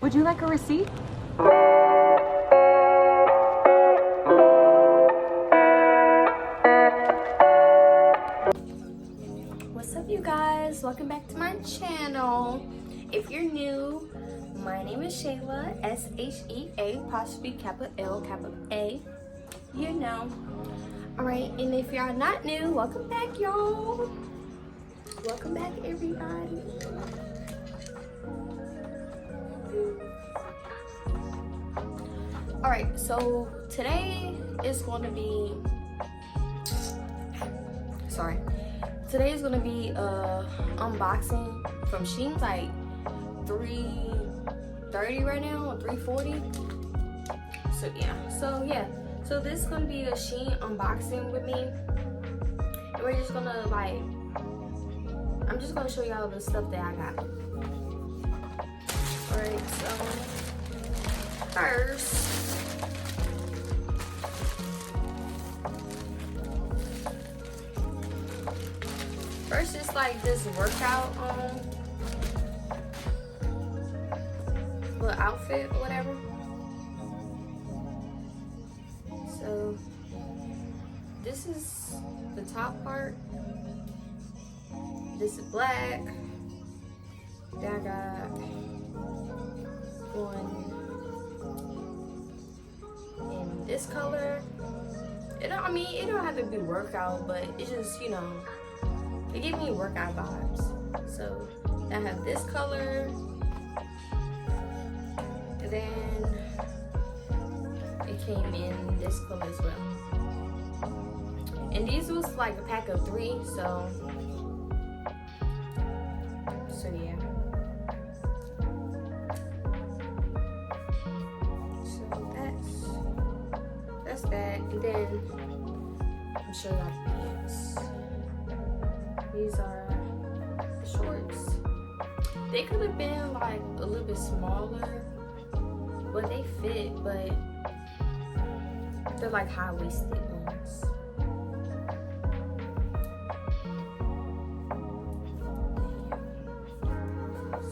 Would you like a receipt? What's up, you guys? Welcome back to my channel. If you're new, my name is Shea'LA, S-H-E-A, apostrophe capital L, capital A. You know. Alright, and if y'all not new, welcome back, y'all. Welcome back, everybody. Alright, so today is going to be, today is going to be unboxing from SHEIN, like $330 right now, or $340. So this is going to be a SHEIN unboxing with me, and we're just going to I'm just going to show y'all the stuff that I got. Alright, so First it's like this workout little outfit or whatever. So this is the top part. This is black. Then I got one in this color. It don't have to be workout, but it's just, you know, it gives me workout vibes. So I have this color, and then it came in this color as well. And these was like a pack of 3, so yeah. So that's that. And then I'm show y'all the pants. These are the shorts. They could have been like a little bit smaller, but they fit, but they're like high-waisted ones.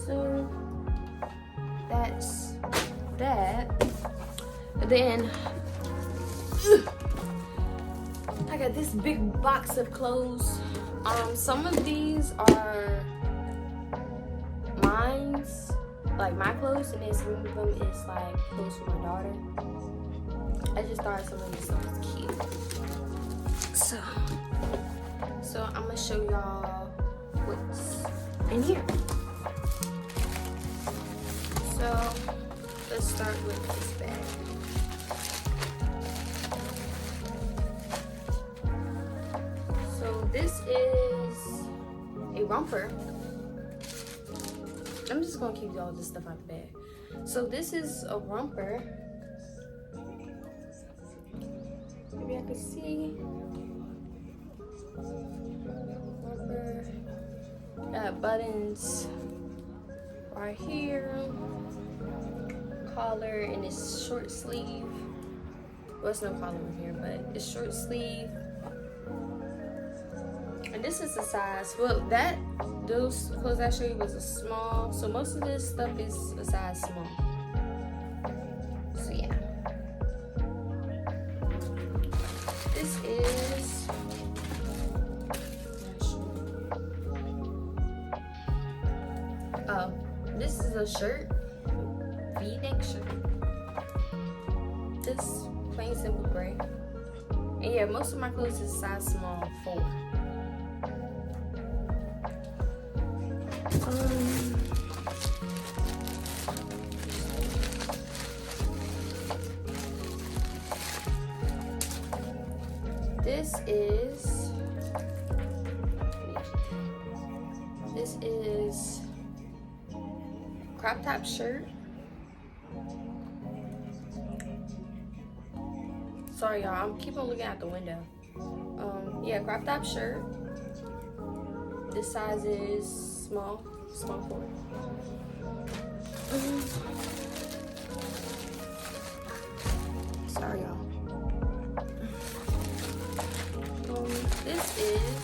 So that's that. And then I got this big box of clothes. Some of these are mine's, like my clothes, and then some of them is like clothes for my daughter. I just thought some of this stuff was cute. So I'm gonna show y'all what's in here. So let's start with this bag. So this is a romper. I'm just gonna keep all this stuff out the bag. So this is a romper. Maybe I can see. Romper. Got buttons right here. Collar, and it's short sleeve. Well, it's no collar in here, but it's short sleeve. And this is the size. Well, those clothes I showed you was a small. So most of this stuff is a size small. So yeah. This is this is a shirt. V-neck shirt. This plain simple gray. And yeah, most of my clothes is size small 4. This is crop top shirt. Sorry y'all, I'm keep on looking out the window. Yeah, crop top shirt. This size is small 4. Sorry y'all. This is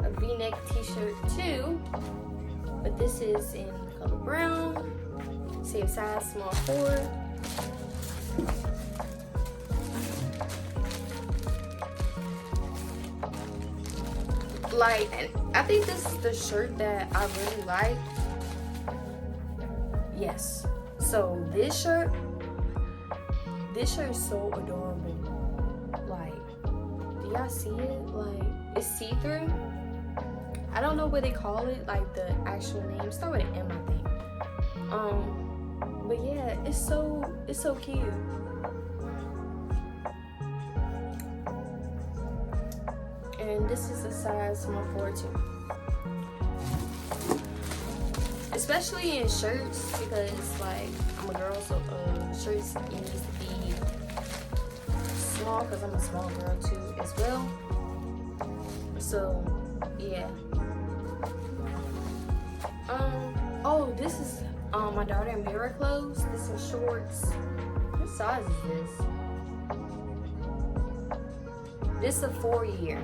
a V-neck t-shirt too. but this is in color brown. Same size, small 4. Like, and I think this is the shirt that I really like. Yes. So this shirt is so adorable. Like, do y'all see it? Like, it's see-through. I don't know what they call it, like the actual name. Start with an M, I think. But yeah, it's so cute. And this is a size small 4 too. Especially in shirts, because like I'm a girl, so shirts needs to be small because I'm a small girl too as well. So yeah. Oh, this is my daughter and Mira clothes. This is shorts. What size is this? This is a 4-year.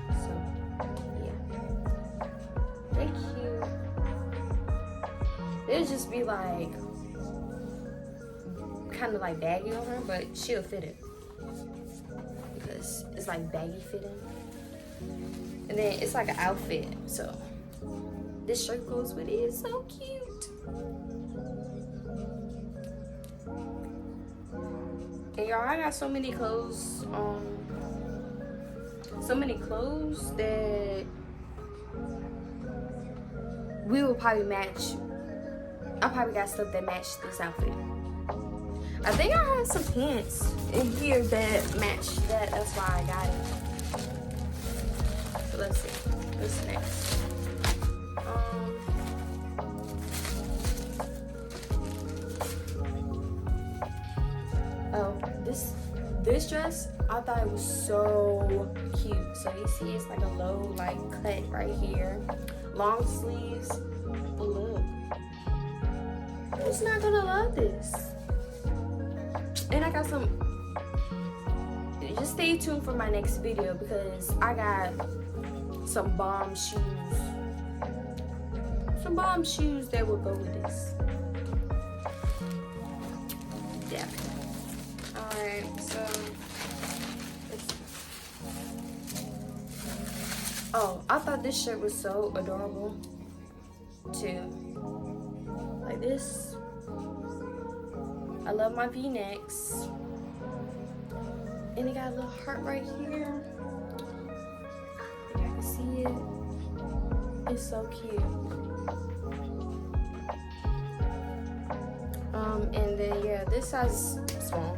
So yeah, they're cute. They'll just be like kind of like baggy on her, but she'll fit it because it's like baggy fitting. And then it's like an outfit, so this shirt goes with it. It's so cute. And y'all, I got so many clothes that we will probably match. I probably got stuff that match this outfit. I think I have some pants in here that match that. That's why I got it. So let's see. What's next? Oh, this dress, I thought it was so cute. So you see it's like a low like cut right here. Long sleeves. But look. Who's not gonna love this? And I got some, just stay tuned for my next video because I got some bomb shoes. Some bomb shoes that will go with this. Yeah. Alright, so oh, I thought this shirt was so adorable too. Like this. I love my V-necks. And it got a little heart right here. I can see it. It's so cute. And then yeah, this size is small.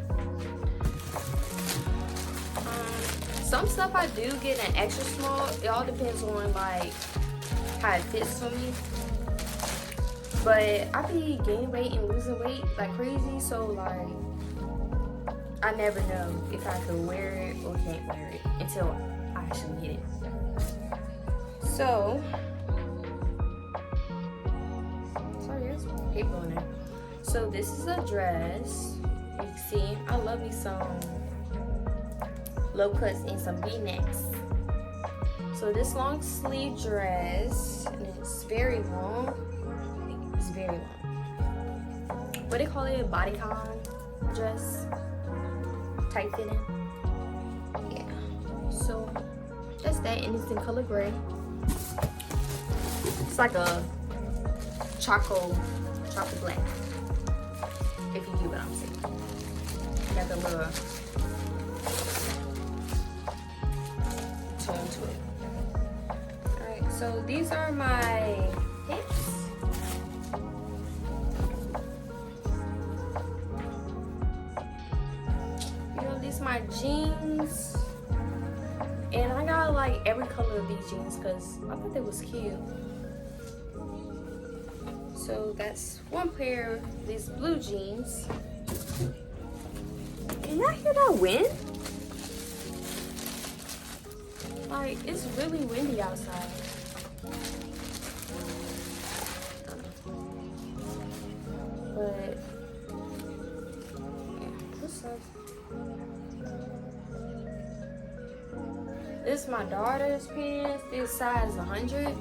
Some stuff I do get an extra small. It all depends on like how it fits for me. But I be gaining weight and losing weight like crazy, so like I never know if I can wear it or can't wear it until I actually get it. So, sorry, there's paper on there. So this is a dress. You can see, I love me some low cuts and some V-necks. So this long sleeve dress, and it's very long. It's very long. What they call it, a bodycon dress, tight fitting. Yeah. So that's that, and it's in color gray. It's like a chocolate black. If you get what I'm saying. Got the little tone to it. Alright, so these are my pants. You know, these are my jeans. And I got like every color of these jeans because I thought they was cute. So that's one pair of these blue jeans. Can y'all hear that wind? Like, it's really windy outside. But, yeah, what's up? This is my daughter's pants. This size 100.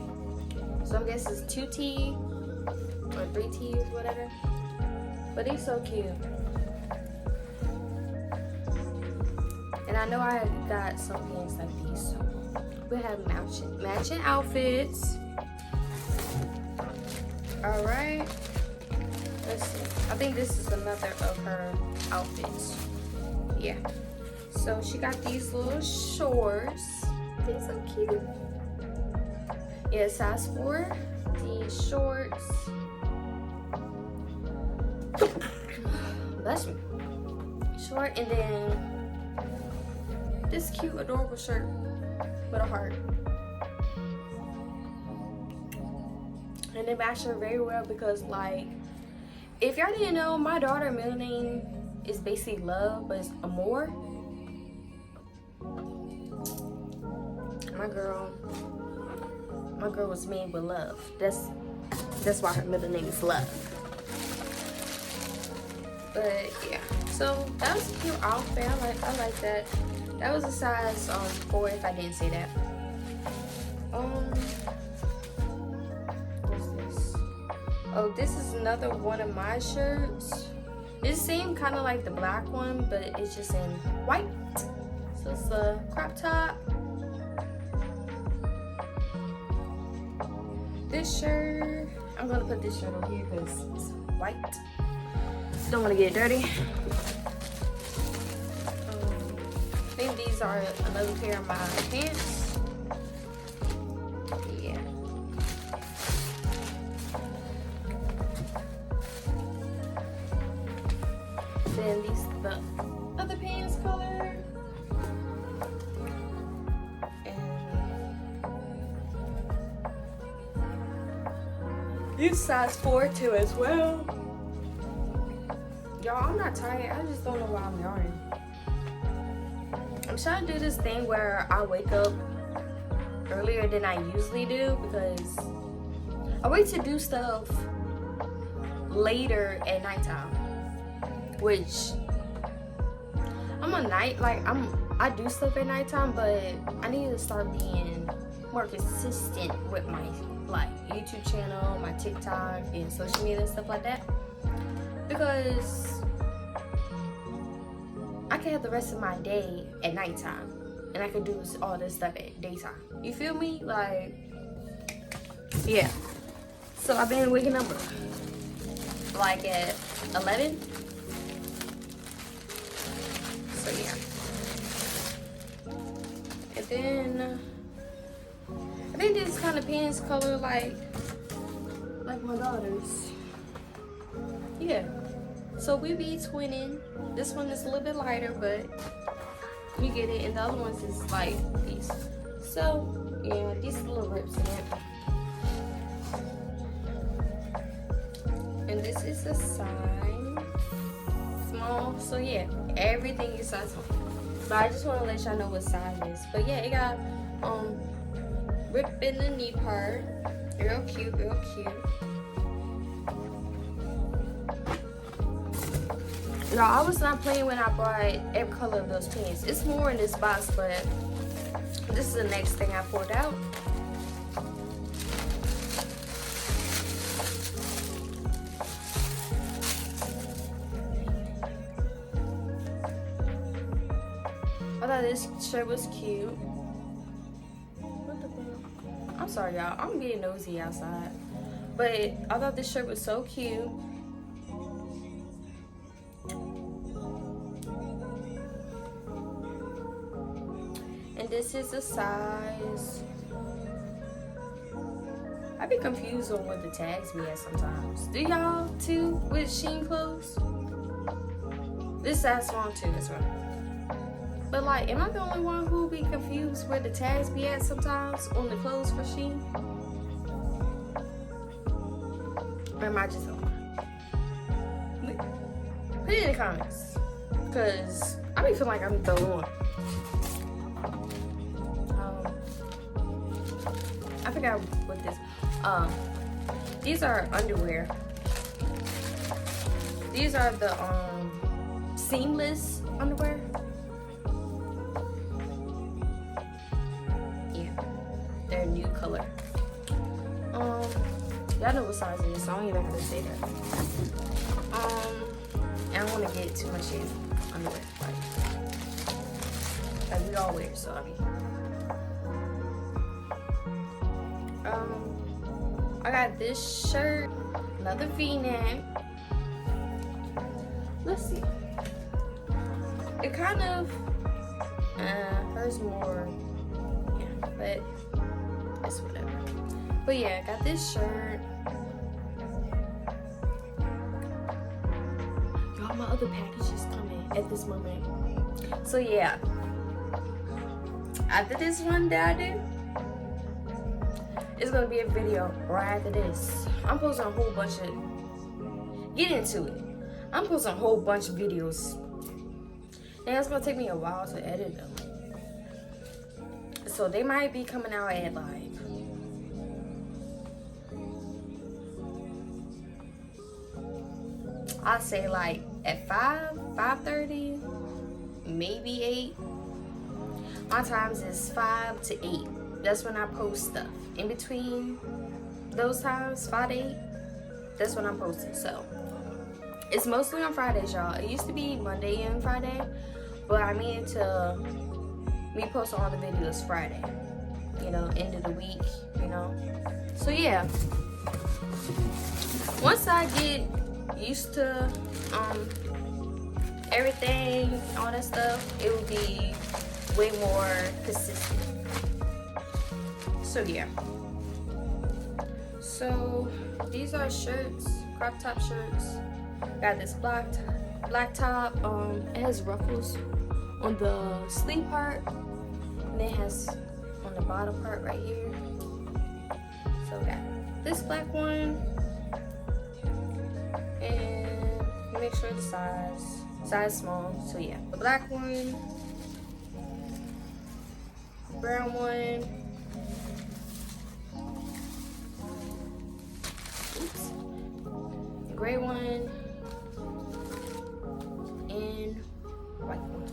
So So I'm guessing it's 2T or 3T, whatever. But he's so cute. And I know I got some pants like these, so we have matching outfits. All right. Let's see. I think this is another of her outfits. Yeah. So she got these little shorts. They're so cute. Yeah, size 4. These shorts. Bless me. Short, and then this cute, adorable shirt with a heart. And they match her very well because, like, if y'all didn't know, my daughter's middle name is basically Love, but it's Amor. My girl was made with love. That's why her middle name is Love. But yeah, so that was a cute outfit. I like that. That was a size 4 if I didn't say that. What's this? Oh, this is another one of my shirts. It's the same kind of like the black one, but it's just in white. So it's a crop top. This shirt, I'm gonna put this shirt over here because it's white. Don't want to get dirty. I think these are another pair of my pants. Yeah. Then these the other pants color. These size 4 too as well. Y'all, I'm not tired. I just don't know why I'm yarning. I'm trying to do this thing where I wake up earlier than I usually do because I wait to do stuff later at nighttime. Which I'm a night, like I do stuff at nighttime, but I need to start being more consistent with my like YouTube channel, my TikTok, and social media and stuff like that, because I can have the rest of my day at nighttime and I can do all this stuff at daytime. You feel me? Like, yeah. So I've been waking up like at 11. So yeah. And then I think this kind of pants color like my daughter's. Yeah. So we be twinning. This one is a little bit lighter, but you get it. And the other ones is like these. So yeah, these little rips in it. And this is a size small. So yeah, everything is size small. But I just want to let y'all know what size it is. But yeah, it got rip in the knee part. Real cute, real cute. No, I was not playing when I bought every color of those pants. It's more in this box, but this is the next thing I pulled out. I thought this shirt was cute. What the hell? I'm sorry, y'all. I'm being nosy outside. But I thought this shirt was so cute. And this is a size. I be confused on what the tags be at sometimes. Do y'all too with SHEIN clothes? This size small too as well. But like, am I the only one who be confused where the tags be at sometimes on the clothes for SHEIN? Or am I just alone? Put it in the comments, cause I be feeling like I'm the only one. I forgot what this. These are underwear. These are the seamless underwear. Yeah, they're a new color. Y'all know what size it is, so I don't even have to say that. And I don't want to get too much in underwear. Like we all wear, so I mean. I got this shirt, another V-neck. Let's see. It kind of hurts more, yeah, but it's whatever. But yeah, I got this shirt. Y'all, my other package is coming at this moment. So yeah, after this one that I do, it's gonna be a video right after this. I'm posting a whole bunch of, get into it. I'm posting a whole bunch of videos. And it's gonna take me a while to edit them. So they might be coming out at like, I'd say like at 5:30, maybe 8. My times is 5 to 8. That's when I post stuff. In between those times, 5 to 8, that's when I'm posting. So it's mostly on Fridays, y'all. It used to be Monday and Friday, but I mean to me post all the videos Friday. You know, end of the week, you know. So yeah. Once I get used to everything, all that stuff, it will be way more consistent. So yeah. So these are shirts, crop top shirts. Got this black top. It has ruffles on the sleeve part, and it has on the bottom part right here. So got this black one, and make sure the size small. So yeah, the black one, brown one, oops, gray one, and white one.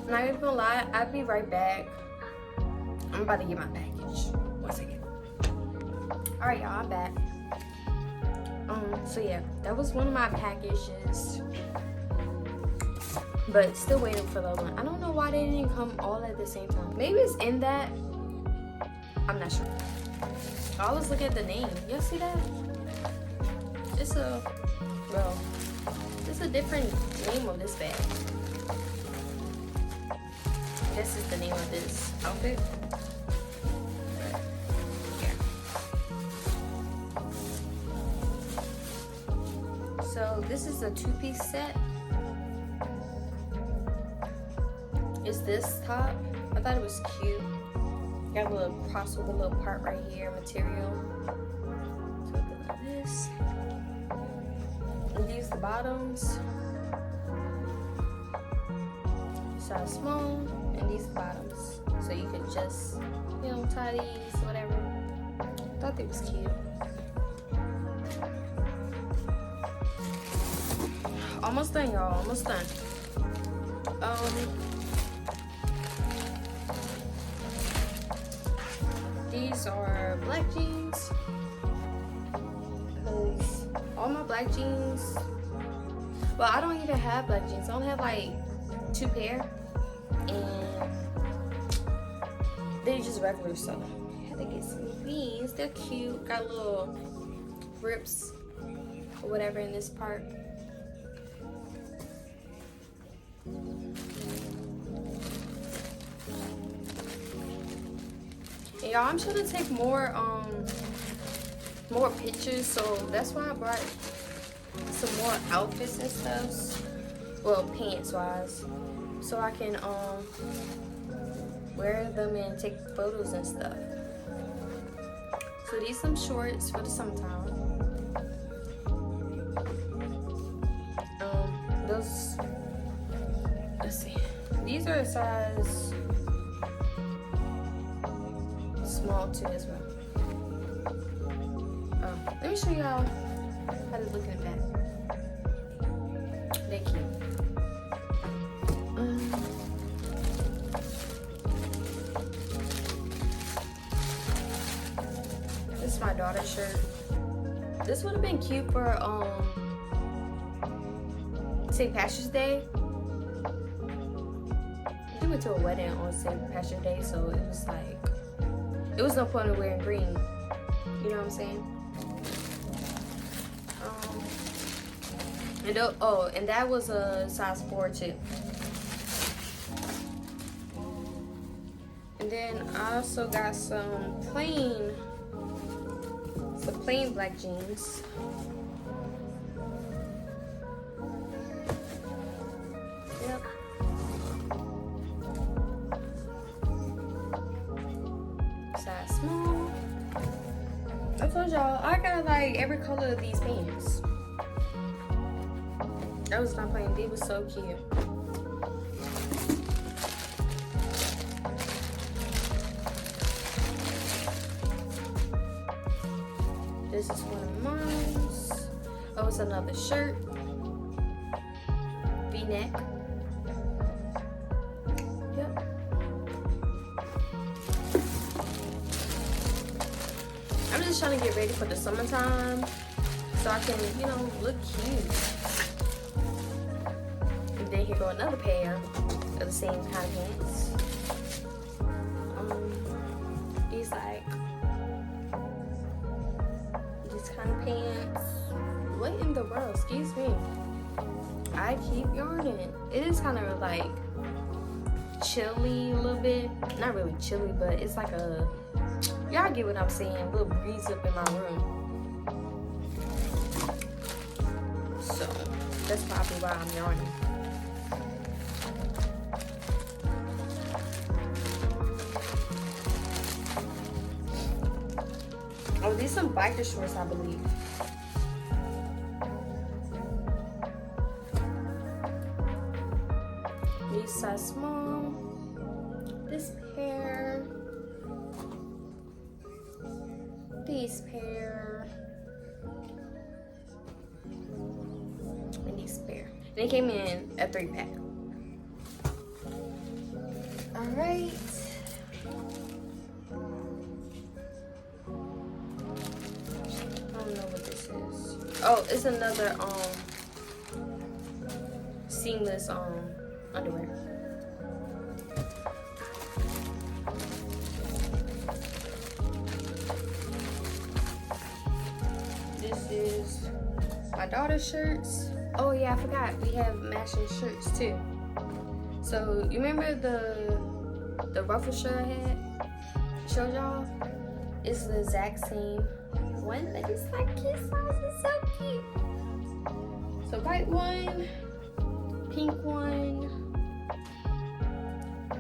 Not even gonna lie, I'll be right back. I'm about to get my package. 1 second. Alright, y'all, I'm back. So yeah, that was one of my packages. But still waiting for the other one. I don't know why they didn't come all at the same time. Maybe it's in that. I'm not sure. I always look at the name. Y'all see that? It's a, well, it's a different name of this bag. This is the name of this outfit. Yeah. So this is a 2-piece set. It's this top. I thought it was cute. Got a little crossover little part right here, material. So it goes like this. And these the bottoms. Size small. And these bottoms, so you could just, you know, tie these, whatever. Thought they was cute. Almost done, y'all. Almost done. These are black jeans. Cause all my black jeans. Well, I don't even have black jeans. I only have like 2 pair. And they're just regular, so I had to get some of these. They're cute, got little rips or whatever in this part. And y'all, I'm trying to take more pictures, so that's why I brought some more outfits and stuff. Well, pants wise. So I can wear them and take photos and stuff. So these some shorts for the summertime. Those, let's see. These are a size small too as well. Let me show you how they look in the back. They're cute. is my daughter's shirt. This would have been cute for St. Patrick's Day. We went to a wedding on St. Patrick's Day, so it was like, it was no point in wearing green. You know what I'm saying? And that was a size 4 too. And then I also got some plain black jeans. Yep. Size small. I told y'all I got like every color of these pants. I was not playing. They was so cute. This is one of mine. Oh, it's another shirt. V-neck. Yep. I'm just trying to get ready for the summertime so I can, you know, look cute. And then here go another pair of the same kind of pants. These like this kind of pants. What in the world? Excuse me. I keep yarning. It is kind of like chilly a little bit. Not really chilly, but it's like a, y'all get what I'm saying, a little breeze up in my room. So that's probably why I'm yarning. Oh, these some biker shorts, I believe. These size small. This pair. These pair. And these pair. And they came in a 3-pack. Alright. Oh, it's another seamless underwear. This is my daughter's shirts. Oh yeah, I forgot. We have matching shirts too. So you remember the ruffle shirt I had showed y'all? It's the exact same one, but it's like his size is so cute. So white one, pink one,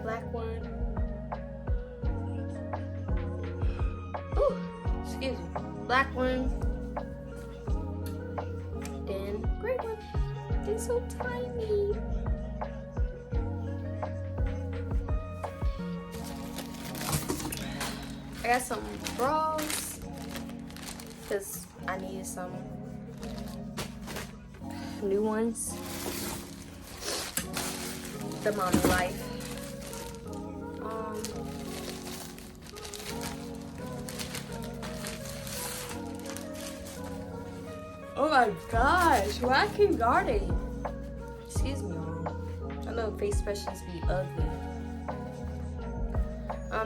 black one. Ooh, excuse me. Black one, then gray one. They're so tiny. I got some bras because I needed some new ones. The mommy life. Oh my gosh, why I keep guarding? Excuse me, y'all. I know face expressions be ugly.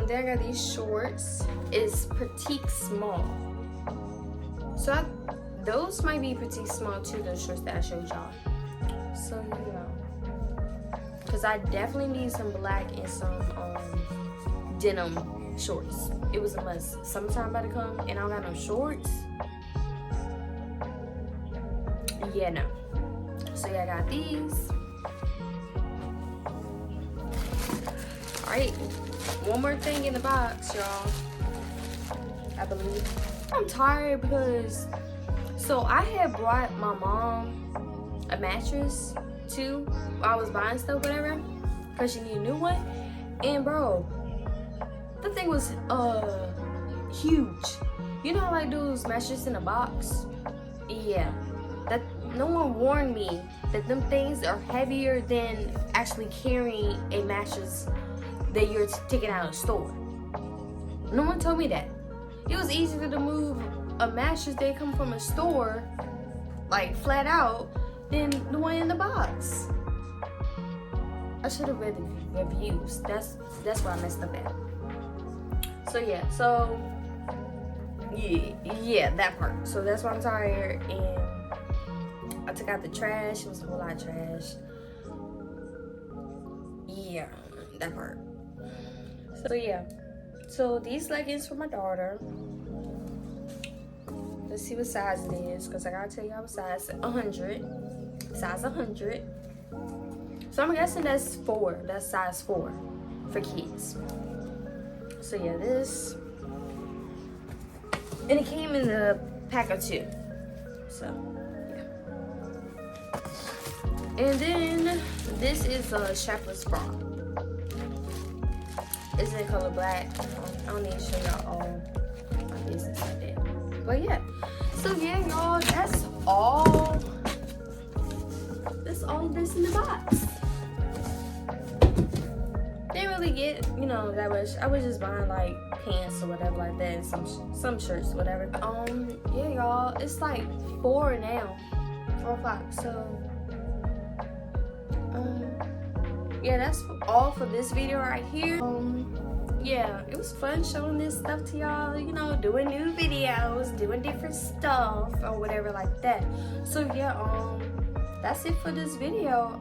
Then I got these shorts. It's petite small. So those might be petite small too, those shorts that I showed y'all. So you know. Cause I definitely need some black and some denim shorts. It was a must. Summertime about to come and I don't got no shorts. Yeah, no. So yeah, I got these. Alright, one more thing in the box, y'all. I believe. I'm tired because, so I had brought my mom a mattress too while I was buying stuff, whatever, because she needed a new one. And bro, the thing was huge. You know, like those mattresses in a box? Yeah. That no one warned me that them things are heavier than actually carrying a mattress that you're taking out of the store. No one told me that. it was easier to move a mattress that come from a store, like flat out, than the one in the box. I should have read the reviews. That's where I messed up at. So yeah, yeah, that part. So that's why I'm tired, and I took out the trash. It was a whole lot of trash. Yeah, that part. So yeah, so these leggings for my daughter. Let's see what size it is, because I gotta tell y'all what size. 100, size 100. So I'm guessing that's 4. That's size 4 for kids. So yeah, this, and it came in a pack of 2. So yeah. And then this is a strapless bra. It's in color black. I don't need to show y'all all my business like that. But yeah. So yeah, y'all, that's all. That's all of this in the box. Didn't really get, you know, that much. I was just buying like pants or whatever like that, and some shirts, whatever. Yeah, y'all, it's like 4 now, 4 o'clock. So yeah, that's all for this video right here. Yeah, it was fun showing this stuff to y'all, you know, doing new videos, doing different stuff or whatever like that. So yeah, that's it for this video.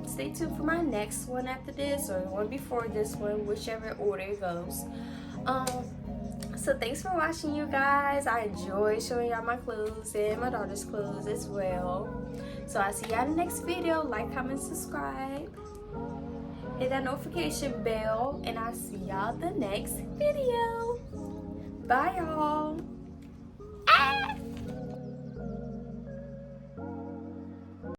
Stay tuned for my next one after this, or the one before this one, whichever order it goes. So thanks for watching, you guys. I enjoy showing y'all my clothes and my daughter's clothes as well. So I'll see y'all in the next video. Like, comment, subscribe, hit that notification bell, and I'll see y'all the next video. Bye, y'all.